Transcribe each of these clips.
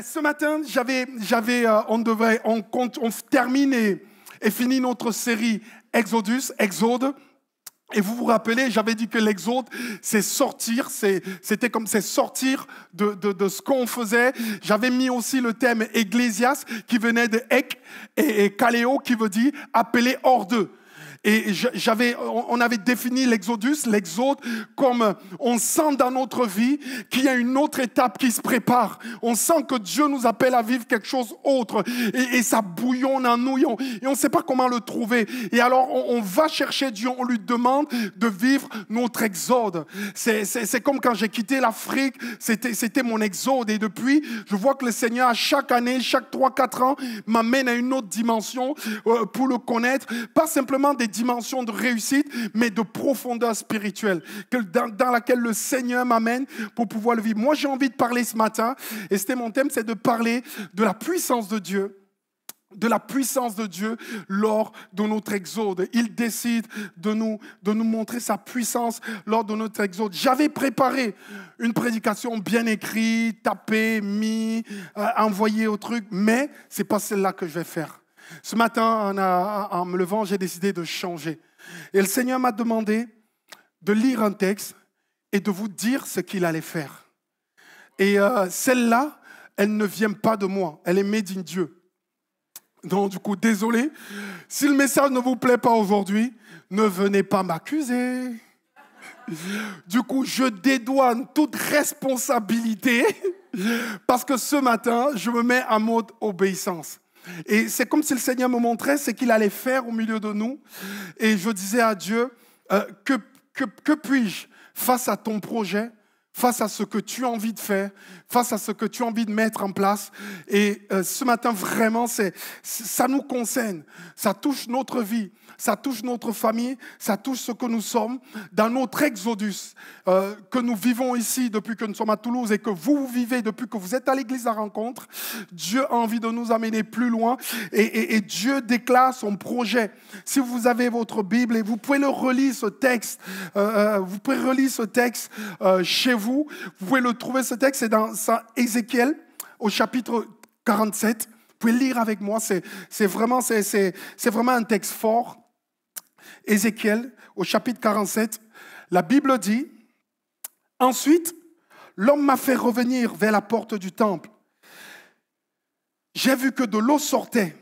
Ce matin, on termine et finit notre série Exode. Et vous vous rappelez, j'avais dit que l'exode, c'est sortir, c'était comme c'est sortir de ce qu'on faisait. J'avais mis aussi le thème Ecclésias qui venait de ek et kaléo qui veut dire appeler hors d'eux. Et on avait défini l'exode comme on sent dans notre vie qu'il y a une autre étape qui se prépare. On sent que Dieu nous appelle à vivre quelque chose d'autre. Et ça bouillonne en nous et on ne sait pas comment le trouver. Et alors on va chercher Dieu, on lui demande de vivre notre exode. C'est comme quand j'ai quitté l'Afrique, c'était mon exode. Et depuis, je vois que le Seigneur, à chaque année, chaque 3-4 ans, m'amène à une autre dimension pour le connaître. Pas simplement des dimensions de réussite, mais de profondeur spirituelle, dans laquelle le Seigneur m'amène pour pouvoir le vivre. Moi, j'ai envie de parler ce matin, et c'était mon thème, c'est de parler de la puissance de Dieu. De la puissance de Dieu lors de notre exode. Il décide de nous montrer sa puissance lors de notre exode. J'avais préparé une prédication bien écrite, tapée, envoyée au truc, mais ce n'est pas celle-là que je vais faire. Ce matin, en me levant, j'ai décidé de changer. Et le Seigneur m'a demandé de lire un texte et de vous dire ce qu'il allait faire. Et celle-là, elle ne vient pas de moi, elle est made in Dieu. Donc, du coup, désolé. Si le message ne vous plaît pas aujourd'hui, ne venez pas m'accuser. Du coup, je dédouane toute responsabilité parce que ce matin, je me mets en mode obéissance. Et c'est comme si le Seigneur me montrait ce qu'il allait faire au milieu de nous. Et je disais à Dieu, que puis-je face à ton projet, face à ce que tu as envie de faire, face à ce que tu as envie de mettre en place. Et ce matin, vraiment, ça nous concerne. Ça touche notre vie, ça touche notre famille, ça touche ce que nous sommes dans notre exodus que nous vivons ici depuis que nous sommes à Toulouse et que vous vivez depuis que vous êtes à l'église à Rencontre. Dieu a envie de nous amener plus loin et Dieu déclare son projet. Si vous avez votre Bible, et vous pouvez le relire ce texte, chez vous. Vous pouvez le trouver, ce texte, c'est dans Ézéchiel, au chapitre 47. Vous pouvez lire avec moi, c'est vraiment un texte fort. Ézéchiel, au chapitre 47, la Bible dit, « Ensuite, l'homme m'a fait revenir vers la porte du temple. J'ai vu que de l'eau sortait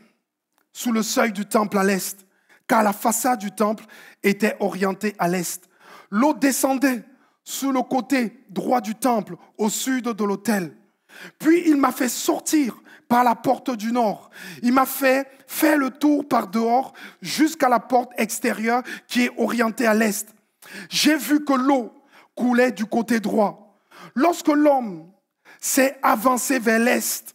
sous le seuil du temple à l'est, car la façade du temple était orientée à l'est. L'eau descendait sous le côté droit du temple, au sud de l'autel. Puis il m'a fait sortir par la porte du nord. Il m'a fait faire le tour par dehors jusqu'à la porte extérieure qui est orientée à l'est. J'ai vu que l'eau coulait du côté droit. Lorsque l'homme s'est avancé vers l'est,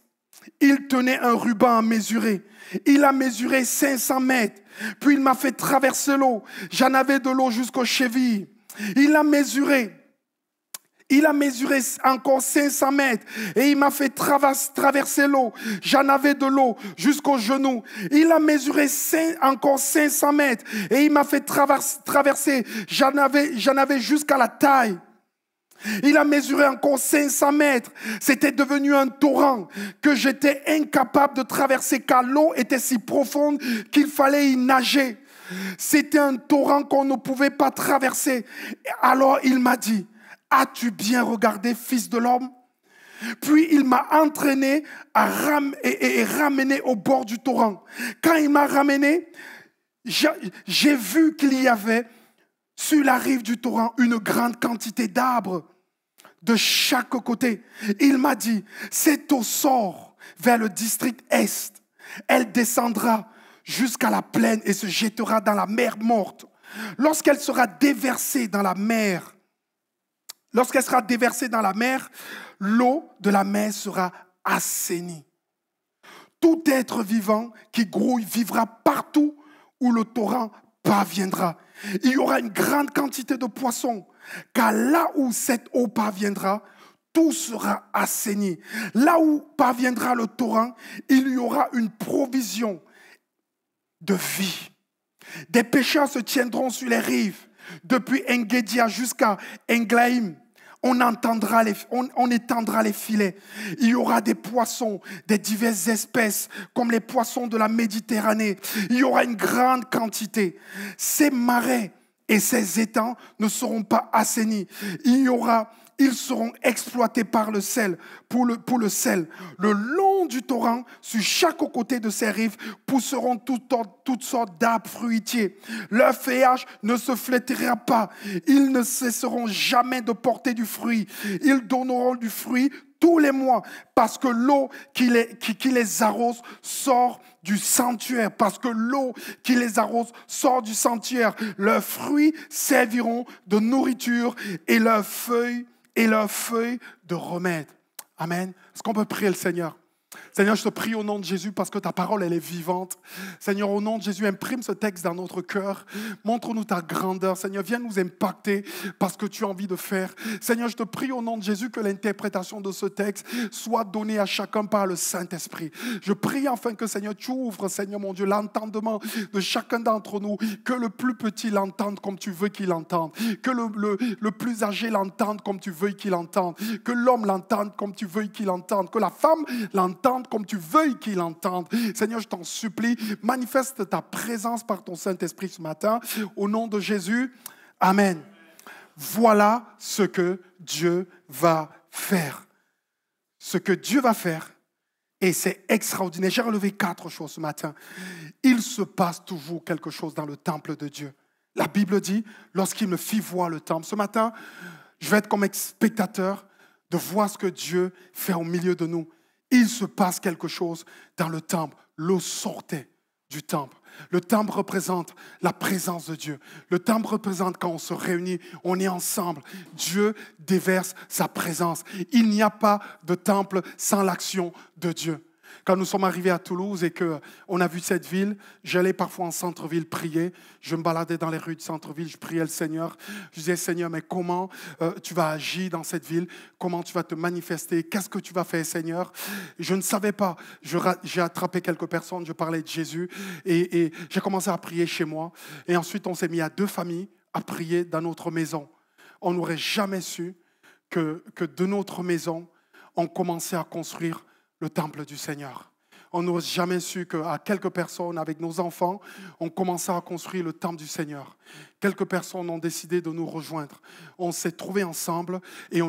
il tenait un ruban à mesurer. Il a mesuré 500 mètres. Puis il m'a fait traverser l'eau. J'en avais de l'eau jusqu'aux chevilles. Il a mesuré encore 500 mètres et il m'a fait traverser l'eau. J'en avais de l'eau jusqu'aux genoux. Il a mesuré encore 500 mètres et il m'a fait traverser. J'en avais jusqu'à la taille. Il a mesuré encore 500 mètres. C'était devenu un torrent que j'étais incapable de traverser car l'eau était si profonde qu'il fallait y nager. C'était un torrent qu'on ne pouvait pas traverser. Alors il m'a dit, « As-tu bien regardé, fils de l'homme ?» Puis il m'a entraîné et ramené au bord du torrent. Quand il m'a ramené, j'ai vu qu'il y avait sur la rive du torrent une grande quantité d'arbres de chaque côté. Il m'a dit, « Cette eau sort vers le district est. Elle descendra jusqu'à la plaine et se jettera dans la mer morte. Lorsqu'elle sera déversée dans la mer, l'eau de la mer sera assainie. Tout être vivant qui grouille vivra partout où le torrent parviendra. Il y aura une grande quantité de poissons, car là où cette eau parviendra, tout sera assaini. Là où parviendra le torrent, il y aura une provision de vie. Des pêcheurs se tiendront sur les rives, depuis Engedi jusqu'à Englaïm. on étendra les filets. Il y aura des poissons, des diverses espèces, comme les poissons de la Méditerranée. Il y aura une grande quantité. Ces marais et ces étangs ne seront pas assainis. Ils seront exploités par le sel, pour le sel. Le long du torrent, sur chaque côté de ces rives, pousseront toutes sortes d'arbres fruitiers. Leur feuillage ne se flétrira pas. Ils ne cesseront jamais de porter du fruit. Ils donneront du fruit tous les mois, parce que l'eau qui les arrose sort du sanctuaire, parce que l'eau qui les arrose sort du sanctuaire. Leurs fruits serviront de nourriture et leurs feuilles de remède. Amen. Est-ce qu'on peut prier le Seigneur? Seigneur, je te prie au nom de Jésus parce que ta parole, elle est vivante. Seigneur, au nom de Jésus, imprime ce texte dans notre cœur. Montre-nous ta grandeur. Seigneur, viens nous impacter parce que tu as envie de faire. Seigneur, je te prie au nom de Jésus que l'interprétation de ce texte soit donnée à chacun par le Saint-Esprit. Je prie enfin que, Seigneur, tu ouvres, Seigneur mon Dieu, l'entendement de chacun d'entre nous. Que le plus petit l'entende comme tu veux qu'il l'entende. Que le plus âgé l'entende comme tu veux qu'il l'entende. Que l'homme l'entende comme tu veux qu'il l'entende. Que la femme l'entende comme tu veuilles qu'il entende. Seigneur, je t'en supplie, manifeste ta présence par ton Saint-Esprit ce matin. Au nom de Jésus, Amen. Voilà ce que Dieu va faire. Ce que Dieu va faire, et c'est extraordinaire. J'ai relevé 4 choses ce matin. Il se passe toujours quelque chose dans le temple de Dieu. La Bible dit, lorsqu'il me fit voir le temple. Ce matin, je vais être comme spectateur de voir ce que Dieu fait au milieu de nous. Il se passe quelque chose dans le temple. L'eau sortait du temple. Le temple représente la présence de Dieu. Le temple représente quand on se réunit, on est ensemble. Dieu déverse sa présence. Il n'y a pas de temple sans l'action de Dieu. Quand nous sommes arrivés à Toulouse et qu'on a vu cette ville, j'allais parfois en centre-ville prier. Je me baladais dans les rues du centre-ville, je priais le Seigneur. Je disais, Seigneur, mais comment tu vas agir dans cette ville? Comment tu vas te manifester? Qu'est-ce que tu vas faire, Seigneur? Je ne savais pas. J'ai attrapé quelques personnes, je parlais de Jésus et j'ai commencé à prier chez moi. Et ensuite, on s'est mis à 2 familles à prier dans notre maison. On n'aurait jamais su que de notre maison, on commençait à construire le temple du Seigneur. On n'aurait jamais su qu'à quelques personnes, avec nos enfants, on commençait à construire le temple du Seigneur. Quelques personnes ont décidé de nous rejoindre. On s'est trouvés ensemble et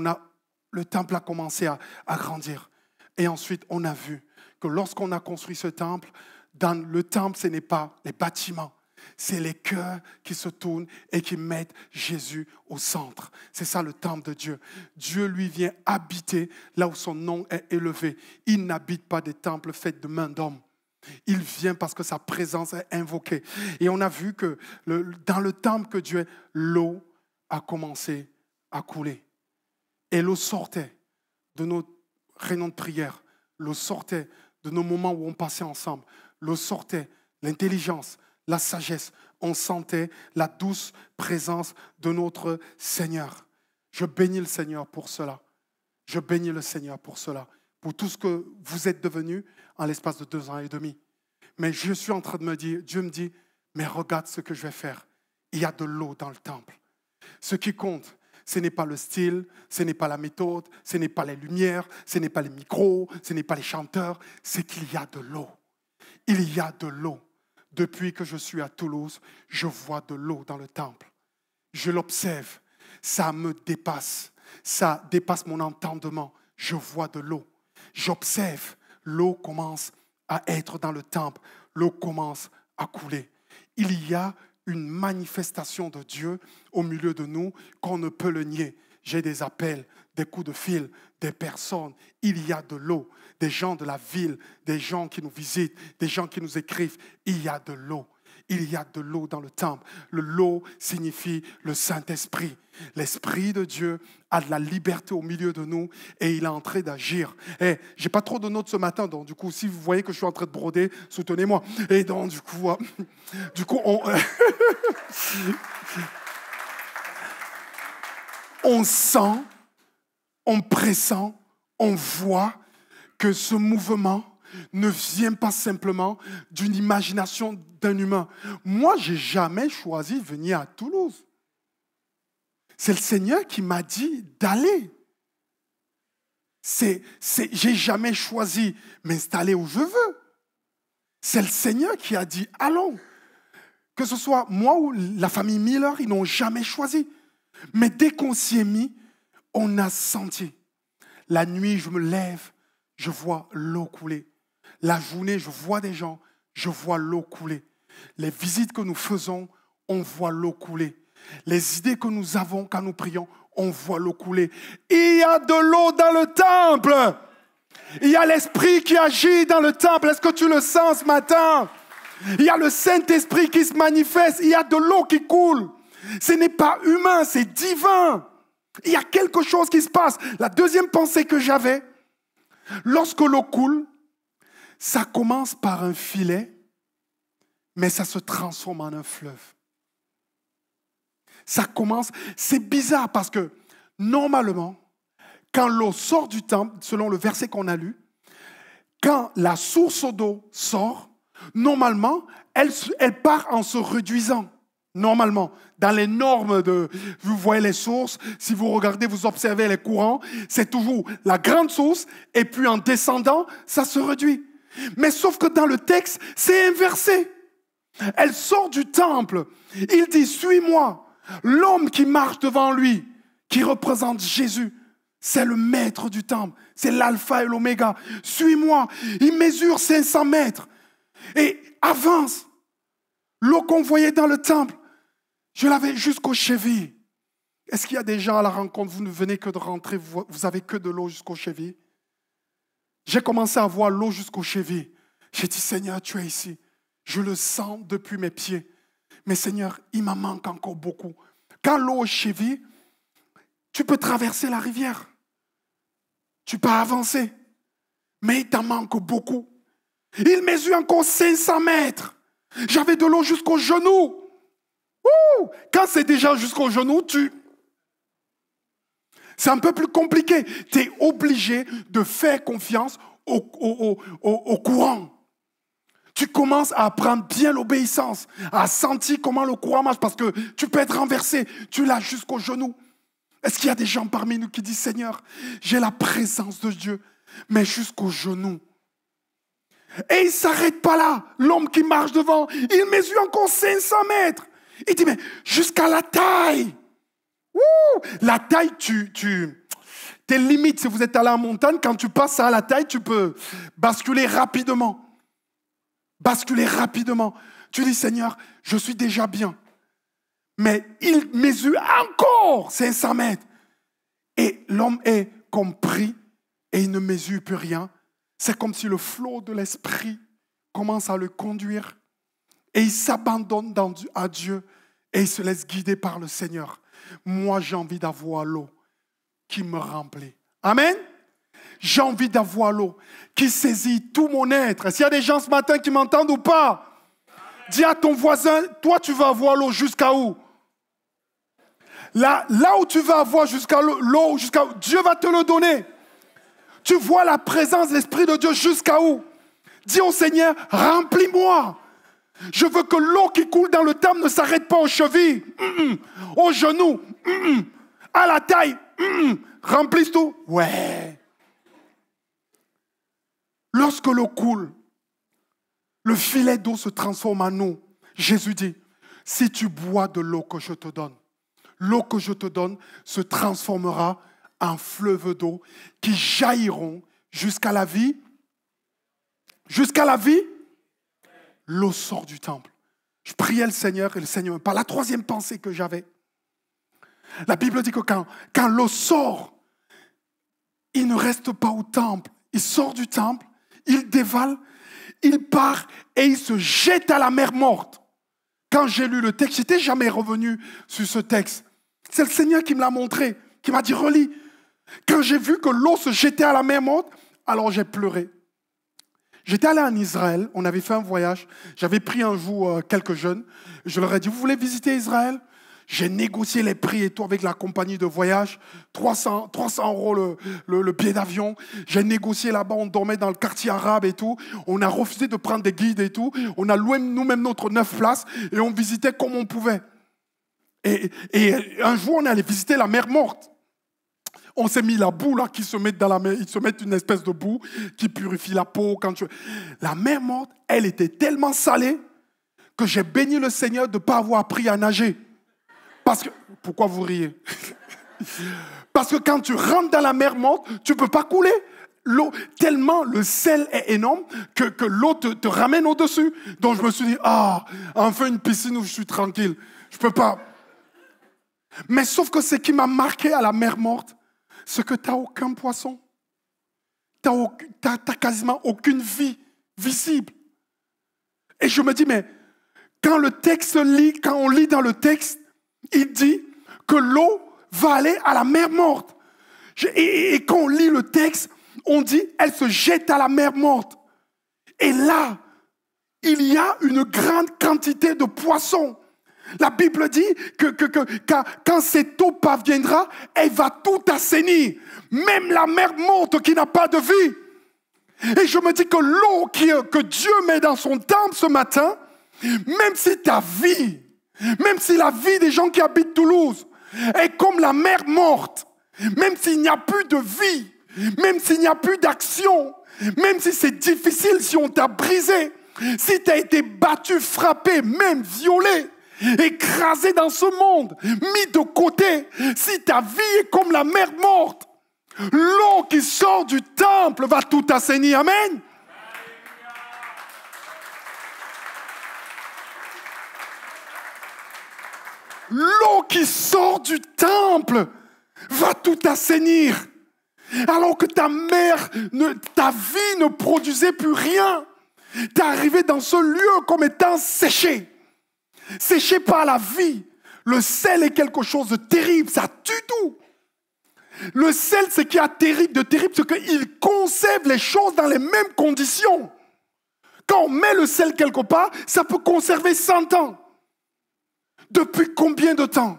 le temple a commencé à grandir. Et ensuite, on a vu que lorsqu'on a construit ce temple, dans le temple, ce n'est pas les bâtiments. C'est les cœurs qui se tournent et qui mettent Jésus au centre. C'est ça le temple de Dieu. Dieu, lui, vient habiter là où son nom est élevé. Il n'habite pas des temples faits de mains d'hommes. Il vient parce que sa présence est invoquée. Et on a vu que dans le temple que Dieu est, l'eau a commencé à couler. Et l'eau sortait de nos réunions de prière. L'eau sortait de nos moments où on passait ensemble. L'eau sortait, l'intelligence, la sagesse, on sentait la douce présence de notre Seigneur. Je bénis le Seigneur pour cela. Je bénis le Seigneur pour cela, pour tout ce que vous êtes devenus en l'espace de 2 ans et demi. Mais je suis en train de me dire, Dieu me dit, mais regarde ce que je vais faire. Il y a de l'eau dans le temple. Ce qui compte, ce n'est pas le style, ce n'est pas la méthode, ce n'est pas les lumières, ce n'est pas les micros, ce n'est pas les chanteurs, c'est qu'il y a de l'eau. Il y a de l'eau. Depuis que je suis à Toulouse, je vois de l'eau dans le temple. Je l'observe. Ça me dépasse. Ça dépasse mon entendement. Je vois de l'eau. J'observe. L'eau commence à être dans le temple. L'eau commence à couler. Il y a une manifestation de Dieu au milieu de nous qu'on ne peut le nier. J'ai des appels, des coups de fil, des personnes. Il y a de l'eau, des gens de la ville, des gens qui nous visitent, des gens qui nous écrivent. Il y a de l'eau. Il y a de l'eau dans le temple. L'eau signifie le Saint-Esprit. L'Esprit de Dieu a de la liberté au milieu de nous et il est en train d'agir. Je n'ai pas trop de notes ce matin, donc du coup, si vous voyez que je suis en train de broder, soutenez-moi. Et donc, du coup on sent, on pressent, on voit que ce mouvement ne vient pas simplement d'une imagination d'un humain. Moi, je n'ai jamais choisi de venir à Toulouse. C'est le Seigneur qui m'a dit d'aller. J'ai jamais choisi m'installer où je veux. C'est le Seigneur qui a dit allons. Que ce soit moi ou la famille Miller, ils n'ont jamais choisi. Mais dès qu'on s'y est mis, on a senti. La nuit, je me lève, je vois l'eau couler. La journée, je vois des gens, je vois l'eau couler. Les visites que nous faisons, on voit l'eau couler. Les idées que nous avons quand nous prions, on voit l'eau couler. Il y a de l'eau dans le temple. Il y a l'Esprit qui agit dans le temple. Est-ce que tu le sens ce matin? Il y a le Saint-Esprit qui se manifeste. Il y a de l'eau qui coule. Ce n'est pas humain, c'est divin. Il y a quelque chose qui se passe. La deuxième pensée que j'avais, lorsque l'eau coule, ça commence par un filet, mais ça se transforme en un fleuve. Ça commence, c'est bizarre parce que normalement, quand l'eau sort du temple, selon le verset qu'on a lu, quand la source d'eau sort, normalement, elle part en se réduisant. Normalement, dans les normes de... Vous voyez les sources, si vous regardez, vous observez les courants, c'est toujours la grande source, et puis en descendant, ça se réduit. Mais sauf que dans le texte, c'est inversé. Elle sort du temple. Il dit, suis-moi. L'homme qui marche devant lui, qui représente Jésus, c'est le maître du temple. C'est l'alpha et l'oméga. Suis-moi. Il mesure 500 mètres. Et avance. L'eau qu'on voyait dans le temple, je l'avais jusqu'aux chevilles. Est-ce qu'il y a des gens à la rencontre, vous ne venez que de rentrer, vous avez que de l'eau jusqu'aux chevilles? J'ai commencé à voir l'eau jusqu'aux chevilles. J'ai dit, Seigneur, tu es ici. Je le sens depuis mes pieds. Mais Seigneur, il m'en manque encore beaucoup. Quand l'eau est cheville, tu peux traverser la rivière. Tu peux avancer. Mais il t'en manque beaucoup. Il mesure encore 500 mètres. J'avais de l'eau jusqu'aux genoux. Ouh! Quand c'est déjà jusqu'aux genoux, c'est un peu plus compliqué. Tu es obligé de faire confiance au courant. Tu commences à apprendre bien l'obéissance, à sentir comment le courant marche, parce que tu peux être renversé, tu l'as jusqu'aux genoux. Est-ce qu'il y a des gens parmi nous qui disent, Seigneur, j'ai la présence de Dieu, mais jusqu'aux genoux. Et il ne s'arrête pas là. L'homme qui marche devant, il mesure encore 500 mètres. Il dit, mais jusqu'à la taille. Ouh, la taille, tes limites, si vous êtes allé en montagne, quand tu passes à la taille, tu peux basculer rapidement. Basculer rapidement. Tu dis, Seigneur, je suis déjà bien. Mais il mesure encore 500 mètres. Et l'homme est compris et il ne mesure plus rien. C'est comme si le flot de l'esprit commence à le conduire. Et il s'abandonne à Dieu et il se laisse guider par le Seigneur. Moi, j'ai envie d'avoir l'eau qui me remplit. Amen. J'ai envie d'avoir l'eau qui saisit tout mon être. Est-ce qu'il y a des gens ce matin qui m'entendent ou pas? Dis à ton voisin, toi tu vas avoir l'eau jusqu'à où? Là où tu vas avoir jusqu'à l'eau, jusqu'à où? Dieu va te le donner. Tu vois la présence de l'Esprit de Dieu jusqu'à où? Dis au Seigneur, remplis-moi. Je veux que l'eau qui coule dans le temple ne s'arrête pas aux chevilles, aux genoux, à la taille. Remplisse tout. Ouais. Lorsque l'eau coule, le filet d'eau se transforme en eau. Jésus dit, si tu bois de l'eau que je te donne, l'eau que je te donne se transformera en fleuve d'eau qui jailliront jusqu'à la vie. Jusqu'à la vie, l'eau sort du temple. Je priais le Seigneur et le Seigneur me parle. La troisième pensée que j'avais, la Bible dit que quand l'eau sort, il ne reste pas au temple. Il sort du temple, il dévale, il part et il se jette à la mer morte. Quand j'ai lu le texte, je n'étais jamais revenu sur ce texte. C'est le Seigneur qui me l'a montré, qui m'a dit relis. Quand j'ai vu que l'eau se jetait à la mer morte, alors j'ai pleuré. J'étais allé en Israël, on avait fait un voyage. J'avais pris un jour quelques jeunes. Je leur ai dit, vous voulez visiter Israël? J'ai négocié les prix et tout avec la compagnie de voyage. 300 € le billet d'avion. J'ai négocié là-bas, on dormait dans le quartier arabe et tout. On a refusé de prendre des guides et tout. On a loué nous-mêmes notre 9 places et on visitait comme on pouvait. Et un jour, on est allé visiter la mer Morte. On s'est mis la boue là qui se met dans la mer. Ils se mettent une espèce de boue qui purifie la peau. La mer Morte, elle était tellement salée que j'ai béni le Seigneur de ne pas avoir appris à nager. Parce que... Pourquoi vous riez? Parce que quand tu rentres dans la mer Morte, tu ne peux pas couler. L'eau, tellement le sel est énorme que l'eau te ramène au-dessus. Donc je me suis dit, enfin une piscine où je suis tranquille. Je ne peux pas. Mais sauf que ce qui m'a marqué à la mer Morte, c'est que tu n'as aucun poisson. Tu n'as quasiment aucune vie visible. Et je me dis, mais quand on lit dans le texte, il dit que l'eau va aller à la mer Morte. Et quand on lit le texte, on dit, elle se jette à la mer Morte. Et là, il y a une grande quantité de poissons. La Bible dit que quand cette eau parviendra, elle va tout assainir. Même la mer Morte qui n'a pas de vie. Et je me dis que l'eau que Dieu met dans son temple ce matin, même si ta vie, même si la vie des gens qui habitent Toulouse est comme la mer Morte, même s'il n'y a plus de vie, même s'il n'y a plus d'action, même si c'est difficile, si on t'a brisé, si tu as été battu, frappé, même violé, écrasé dans ce monde, mis de côté, si ta vie est comme la mer Morte, l'eau qui sort du temple va tout assainir. Amen. L'eau qui sort du temple va tout assainir. Alors que ta vie ne produisait plus rien. Tu es arrivé dans ce lieu comme étant séché. Séché par la vie. Le sel est quelque chose de terrible, ça tue tout. Le sel, ce qui est terrible, c'est qu'il conserve les choses dans les mêmes conditions. Quand on met le sel quelque part, ça peut conserver 100 ans. Depuis combien de temps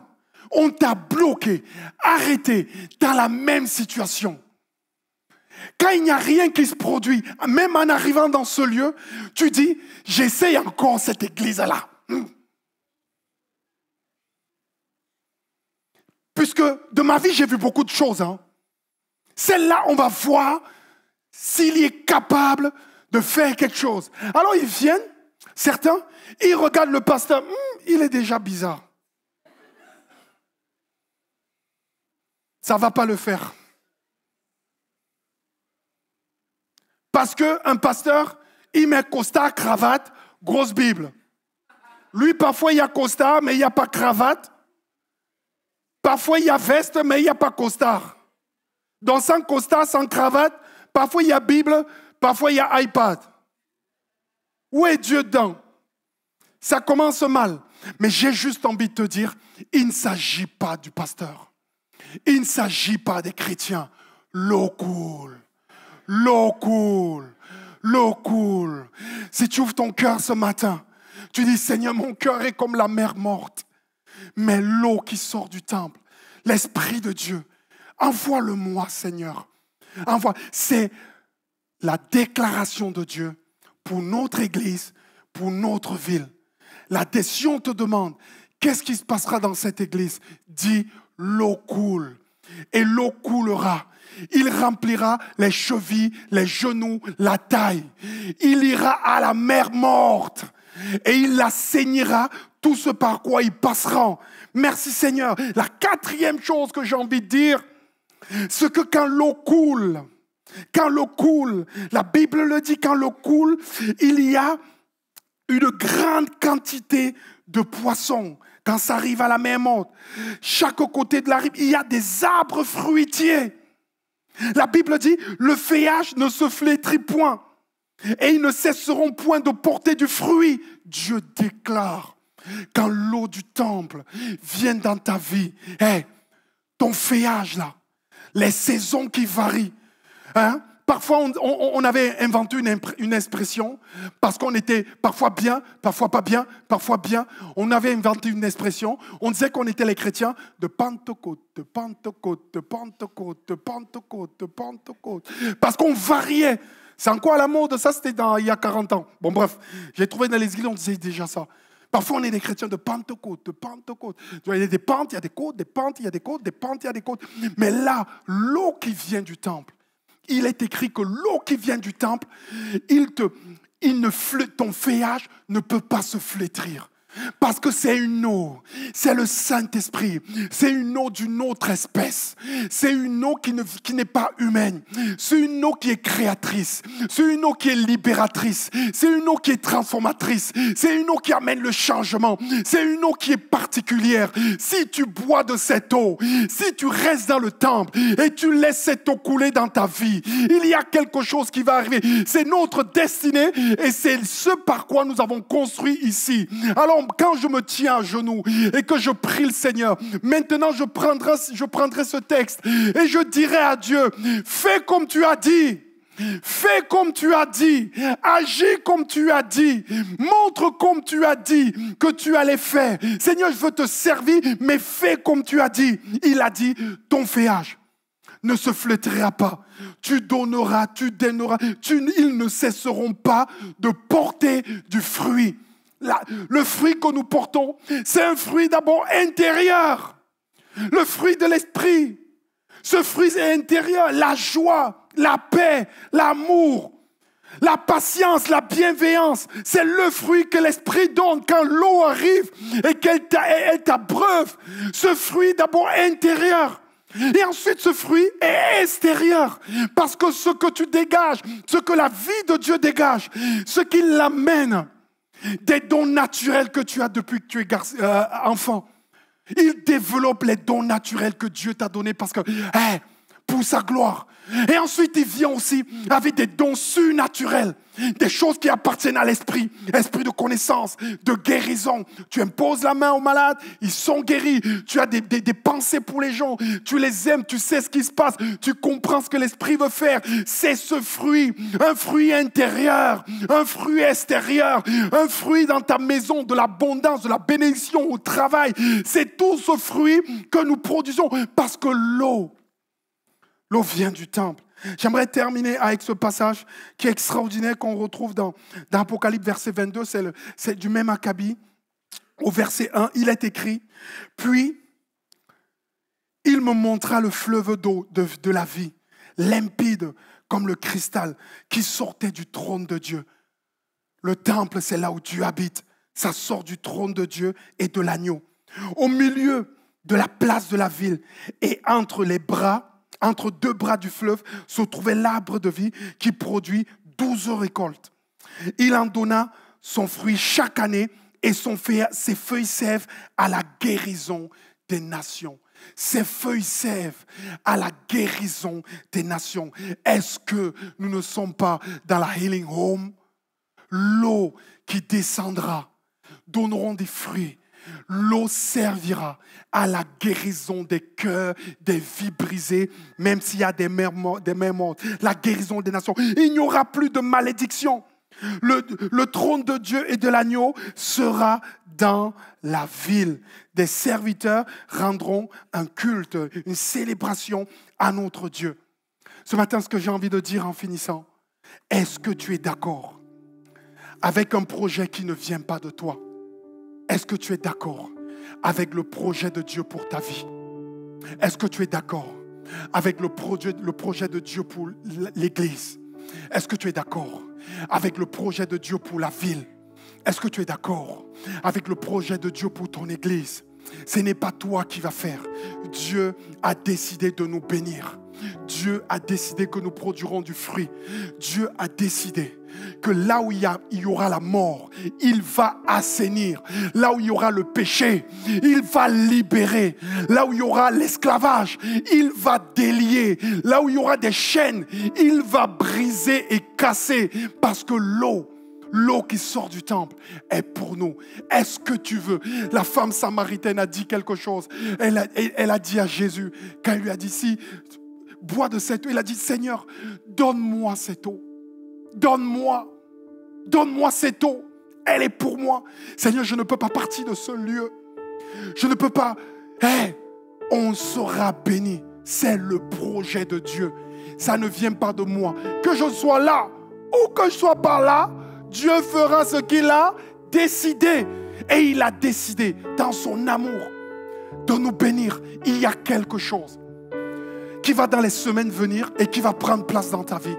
on t'a bloqué, arrêté, dans la même situation? Quand il n'y a rien qui se produit, même en arrivant dans ce lieu, tu dis, j'essaye encore cette église-là. Puisque de ma vie, j'ai vu beaucoup de choses. Celle-là, on va voir s'il est capable de faire quelque chose. Alors ils viennent, certains, ils regardent le pasteur, il est déjà bizarre. Ça ne va pas le faire. Parce qu'un pasteur, il met costard, cravate, grosse Bible. Lui, parfois, il y a costard, mais il n'y a pas cravate. Parfois, il y a veste, mais il n'y a pas costard. Donc, sans costard, sans cravate, parfois, il y a Bible, parfois, il y a iPad. Où est Dieu dedans? Ça commence mal. Mais j'ai juste envie de te dire, il ne s'agit pas du pasteur. Il ne s'agit pas des chrétiens. L'eau coule. L'eau coule. L'eau coule. Si tu ouvres ton cœur ce matin, tu dis, Seigneur, mon cœur est comme la mer Morte. Mais l'eau qui sort du temple, l'Esprit de Dieu, envoie-le-moi, Seigneur. C'est la déclaration de Dieu pour notre église, pour notre ville. Si on te demande, qu'est-ce qui se passera dans cette église? Dis, l'eau coule. Et l'eau coulera. Il remplira les chevilles, les genoux, la taille. Il ira à la mer Morte. Et il la saignera, tout ce par quoi ils passeront. Merci Seigneur. La 4e chose que j'ai envie de dire, c'est que quand l'eau coule, la Bible le dit, quand l'eau coule, il y a une grande quantité de poissons. Quand ça arrive à la mer Morte, chaque côté de la rive, il y a des arbres fruitiers. La Bible dit, le feuillage ne se flétrit point. Et ils ne cesseront point de porter du fruit. Dieu déclare, quand l'eau du temple vient dans ta vie, ton feuillage là, les saisons qui varient. Parfois, on avait inventé une expression, parce qu'on était parfois bien, parfois pas bien, parfois bien. On avait inventé une expression, on disait qu'on était les chrétiens de Pentecôte, de Pentecôte, de Pentecôte, de Pentecôte, de Pentecôte. Parce qu'on variait. C'est encore à la mode, ça c'était il y a 40 ans. Bon bref, j'ai trouvé dans les églises, on disait déjà ça. Parfois, on est des chrétiens de Pentecôte, de Pentecôte. Il y a des pentes, il y a des côtes, des pentes, il y a des côtes, des pentes, il y a des côtes. Mais là, l'eau qui vient du temple, il est écrit que l'eau qui vient du temple, ton feuillage ne peut pas se flétrir. Parce que c'est une eau, c'est le Saint-Esprit, c'est une eau d'une autre espèce, c'est une eau qui n'est pas humaine, c'est une eau qui est créatrice, c'est une eau qui est libératrice, c'est une eau qui est transformatrice, c'est une eau qui amène le changement, c'est une eau qui est particulière. Si tu bois de cette eau, si tu restes dans le temple et tu laisses cette eau couler dans ta vie, il y a quelque chose qui va arriver. C'est notre destinée et c'est ce par quoi nous avons construit ici. Alors, quand je me tiens à genoux et que je prie le Seigneur, maintenant je prendrai ce texte et je dirai à Dieu, fais comme tu as dit. Fais comme tu as dit, agis comme tu as dit, montre comme tu as dit que tu allais faire. Seigneur, je veux te servir, mais fais comme tu as dit. Il a dit, ton feuillage ne se flétrira pas. Tu donneras, tu donneras, ils ne cesseront pas de porter du fruit. Le fruit que nous portons, c'est un fruit d'abord intérieur. Le fruit de l'esprit. Ce fruit est intérieur, la joie, la paix, l'amour, la patience, la bienveillance. C'est le fruit que l'esprit donne quand l'eau arrive et qu'elle t'abreuve. Ce fruit d'abord intérieur. Et ensuite, ce fruit est extérieur. Parce que ce que tu dégages, ce que la vie de Dieu dégage, ce qui l'amène, des dons naturels que tu as depuis que tu es enfant. Il développe les dons naturels que Dieu t'a donnés parce que, pour sa gloire. Et ensuite, il vient aussi avec des dons surnaturels, des choses qui appartiennent à l'esprit, esprit de connaissance, de guérison. Tu imposes la main aux malades, ils sont guéris. Tu as des pensées pour les gens, tu les aimes, tu sais ce qui se passe, tu comprends ce que l'esprit veut faire. C'est ce fruit, un fruit intérieur, un fruit extérieur, un fruit dans ta maison, de l'abondance, de la bénédiction au travail. C'est tout ce fruit que nous produisons parce que l'eau vient du temple. J'aimerais terminer avec ce passage qui est extraordinaire qu'on retrouve dans Apocalypse verset 22, c'est du même Maccabi. Au verset 1, il est écrit, puis il me montra le fleuve d'eau de la vie, limpide comme le cristal qui sortait du trône de Dieu. Le temple, c'est là où Dieu habite. Ça sort du trône de Dieu et de l'agneau. Au milieu de la place de la ville et entre deux bras du fleuve se trouvait l'arbre de vie qui produit 12 récoltes. Il en donna son fruit chaque année et ses feuilles servent à la guérison des nations. Ses feuilles servent à la guérison des nations. Est-ce que nous ne sommes pas dans la Healing Home? L'eau qui descendra donneront des fruits. L'eau servira à la guérison des cœurs, des vies brisées, même s'il y a des mères mortes. La guérison des nations. Il n'y aura plus de malédiction. Le trône de Dieu et de l'agneau sera dans la ville. Des serviteurs rendront un culte, une célébration à notre Dieu. Ce matin, ce que j'ai envie de dire en finissant, est-ce que tu es d'accord avec un projet qui ne vient pas de toi? Est-ce que tu es d'accord avec le projet de Dieu pour ta vie? Est-ce que tu es d'accord avec le projet de Dieu pour l'Église? Est-ce que tu es d'accord avec le projet de Dieu pour la ville? Est-ce que tu es d'accord avec le projet de Dieu pour ton Église? Ce n'est pas toi qui vas faire. Dieu a décidé de nous bénir. Dieu a décidé que nous produirons du fruit. Dieu a décidé que là où il y aura la mort, il va assainir. Là où il y aura le péché, il va libérer. Là où il y aura l'esclavage, il va délier. Là où il y aura des chaînes, il va briser et casser. Parce que l'eau qui sort du temple est pour nous. Est-ce que tu veux? La femme samaritaine a dit quelque chose. Elle a dit à Jésus, quand il lui a dit, si, bois de cette eau, il a dit, Seigneur, donne-moi cette eau. Donne-moi cette eau. Elle est pour moi. Seigneur, je ne peux pas partir de ce lieu. Je ne peux pas. On sera béni. C'est le projet de Dieu. Ça ne vient pas de moi. Que je sois là ou que je sois pas là, Dieu fera ce qu'il a décidé. Et il a décidé, dans son amour, de nous bénir. Il y a quelque chose qui va dans les semaines venir et qui va prendre place dans ta vie.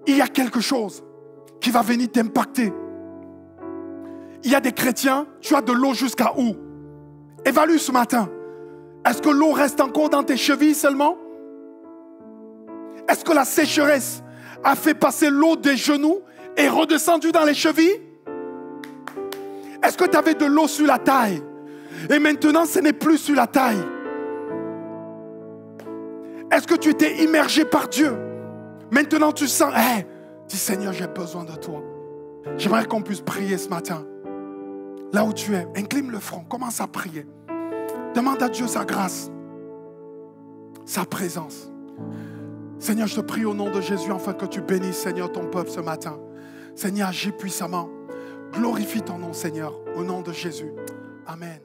Il y a quelque chose qui va venir t'impacter. Il y a des chrétiens, tu as de l'eau jusqu'à où? Évalue ce matin. Est-ce que l'eau reste encore dans tes chevilles seulement? Est-ce que la sécheresse a fait passer l'eau des genoux et redescendue dans les chevilles? Est-ce que tu avais de l'eau sur la taille et maintenant ce n'est plus sur la taille? Est-ce que tu étais immergé par Dieu? Maintenant tu sens, dis Seigneur, j'ai besoin de toi. J'aimerais qu'on puisse prier ce matin. Là où tu es, incline le front, commence à prier. Demande à Dieu sa grâce, sa présence. Seigneur, je te prie au nom de Jésus, afin que tu bénisses, Seigneur, ton peuple ce matin. Seigneur, agis puissamment. Glorifie ton nom, Seigneur, au nom de Jésus. Amen.